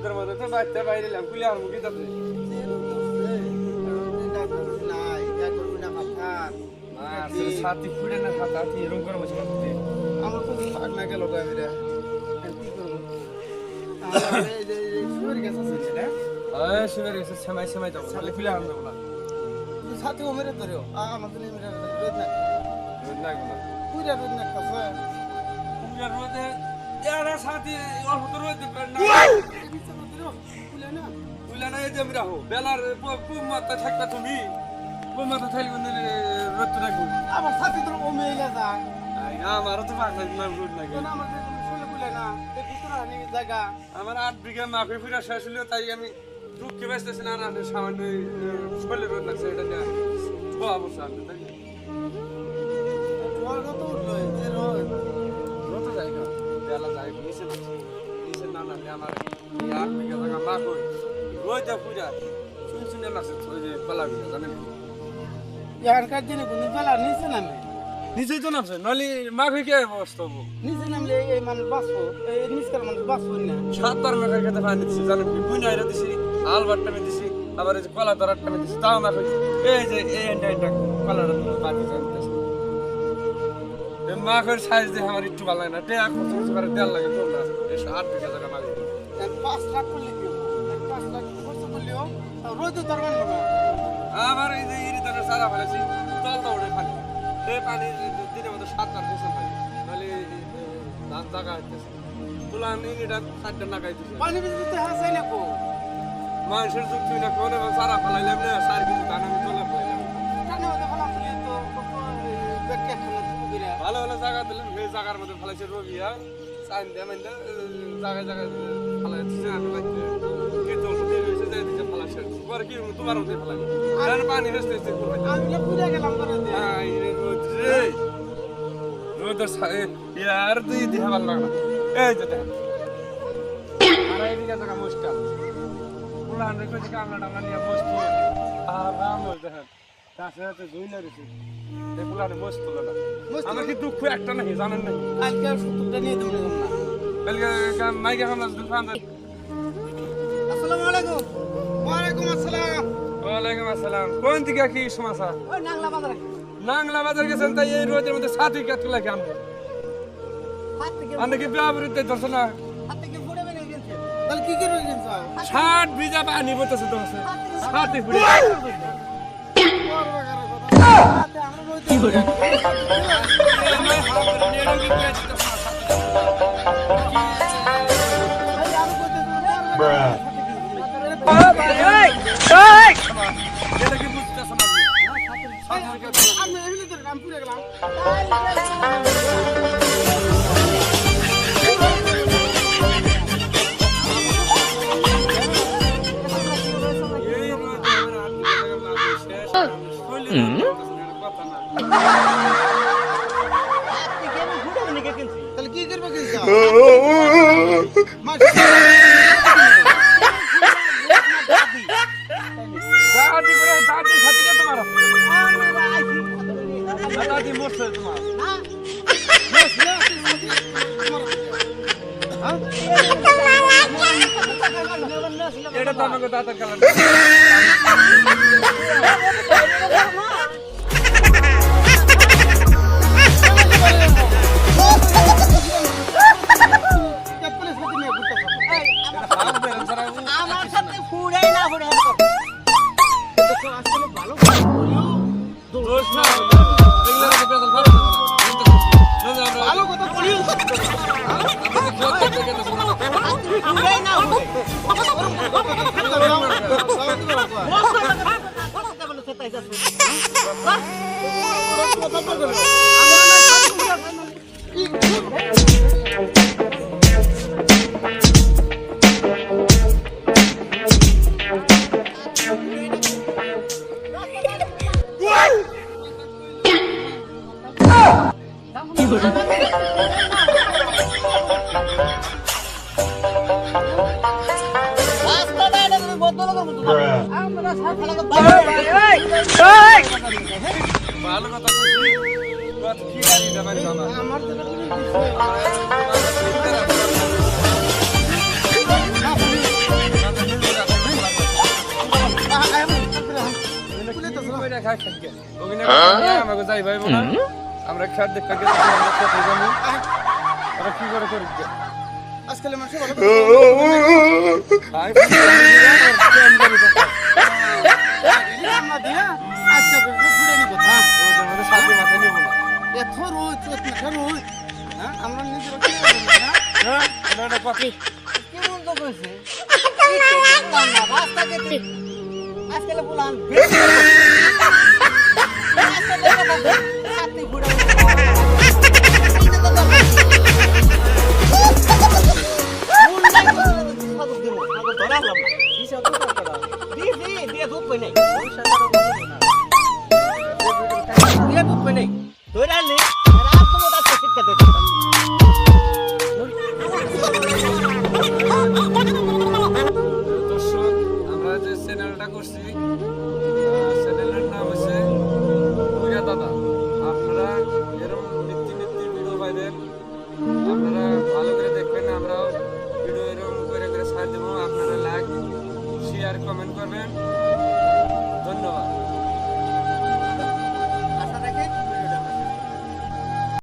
রোদের মধ্যে তো বাইতে বাইরে এলাম কুলি আর মুখি তাতে সাথী ফুড়ে না খাতা এরকম করে বসে করতে আমার তো থাক না গেল গামিরা কি করব এই যে সুরের কাছে আছে না সুগার গেছে সময় সময় যাবো তাহলে ফুলে আনন্দ বলা তুই সাথে ও মেরে ধরেও আমাদের মেরে রোদ না রোদ না গুলা পুরা রোদ না কাছে পুরা রোদে এরা সাথী অল্প তো রোদ দিবেন না ফুলে না এই যে আমি রাখো বেলার পুম মাথা থাকতা তুমি পুম মাথা থাকলে রোদ রাখবো আমার সাথে তো ও মেরে যায় আমারও তো পাখা রোদ না কোন আমার শুনে বলে না এই ভিতরে আনি জায়গা আমার 8 বিঘা মাফে ফিরা শেষ হলো তাই আমি দুঃখে ব্যস্তেছি না আর সামান্য শরীরে রোদ লাগছে এটা নিয়ে ধোয়া বসে আমি তাই তোমার কত উঠলো যে রোদ রোদ জায়গা বেলা যাই নিচে না নামলে আমার 8 বিঘা জায়গা মা কই রোদে পূজা শুনে লাগছে ওই যে কলা বিঘা জানেন ইয়ার কাজ দিনে কোন বেলা নিচে নামে নিচেই তো নামছে নলি মা কই কে অবস্থা হবো নিচে নামলে এই মানুষ বাঁচবো এই নিচকার মানুষ বাঁচবো না 7 মেঘা খেতে পানি দিছি জানেন কি বুনাইরা দিছি আলবাটটা মে দিছি আবার এই যে কলা তরাটটা মে দিছি তাও মা কই এই যে এই এন্ডাইটা কলাটা তো বাতি জানতেছে মা কই সাইজ দিয়ে আমার একটু ভালো লাগে না তে এখন তো করে তেল লাগে তো না এই 8 বিঘা জায়গা মারি 5 লাখ করলে কি 5 লাখ খরচ করলেও রোদ তো দরকার না আমার এই যে ইরি ধরে সারা ফেলেছি তল তো ওঠে পানি এই পানি দিনের মধ্যে 7বার ফসল হয় নাহলে ধান জায়গা হইতেছে তুলান ইনিটা 4টা লাগাই দিছে পানি বিদ্যুৎ হাসে না কো মানুষের যুক্তি না কোনে সারা ফেলাইলাম না 4 কেজি ধান আমি তোলা ফেলাইলাম জানো তো ফলা ফুলে তো বেকে খানা তুমি গিরা ভালো ভালো জায়গা দিলাম সেই জায়গার মধ্যে ফেলাইছে রবিয়া সাইন দিয়ে মানে জায়গায় জায়গায় ফেলাইছে আমি লাগছে কে তো দিয়ে হইছে যাই দিছে ফেলাইছে পরে কি তোমার মধ্যে ফেলাইছে আর পানি হেসতে হেসতে করবে আমি না পুরা গেলাম করে দে আই রে রোদ রে রোদ ইয়ার দুই দিহা ভালো লাগলো এই যে দেখ আর এই দিকে জায়গা মুশকিল পুরান রে কই কামলা টামলা নিয়ে মস্ত আরাম হই দেখেন তাছাড়া জুইলা রয়েছে এই পুরানে মস্ত না আমার কি দুঃখ একটা নাকি জানেন না কালকে 70টা নিয়ে দেব না কালকে মাইকে হামলা দুফান আসসালামু আলাইকুম ওয়া আলাইকুম আসসালাম ওয়ালাইকুম আসসালাম কোন দিকে কি সমস্যা ওই নাংলা বাজার নাংলা বাজার গেছেন তাই এই রোদের মধ্যে সাথী কাট লাগে আমি হাত থেকে আপনি কি বিয়াবরিতে ধরছ না হাত থেকে ফুড়ে বেরিয়ে গেছে তাহলে কি করে গেছ 60 ভিজা পানি বলতেছে তো সাথী ফুড়ে কি করে তাহলে কি করবে কিন্তু দাদি করে দাদি সাথে কে তোমার দাদি মরছে তোমার এটা তো আমাকে দাদার কালার আমার সাথে ফুড়াই না ফুড়ে আসলে ভালো দোষ না ভালো কথা বলিও ফুড়াই না কি করে ভালো কথা বলছি কি গাড়ি যাবেন বাবা আমার খাই খাইকে ওখানে আমাকে যাই ভাই বোনা আমরা খেত দেখতে গেছি আমরা খেতে যাবো ওরা কি করে করি আজকাল মানুষ ভালো ভাই কেন যাবি তো না দিয়া আজকে ফুড়ে নিব হ্যাঁ ওদের মধ্যে সাথে মাথা নিব না এত রোজ চোদ্দ মাসে রোজ হ্যাঁ আমরা নিজেরা কি করবো না হ্যাঁ এটা কপি কেমন তো কইছে রাস্তা কেটে আজকাল বলান বেশি আজকাল হাতে ঘুরে দর্শক আমরা যে চ্যানেলটা করছি চ্যানেলের নাম হচ্ছে ভুইয়া দাদা আপনারা এরকম নিত্য ভিডিও পাইবেন আপনারা ভালো করে দেখবেন আমরাও ভিডিও এরকম করে করে ছাড় দেবো আপনারা লাইক শেয়ার কমেন্ট করবেন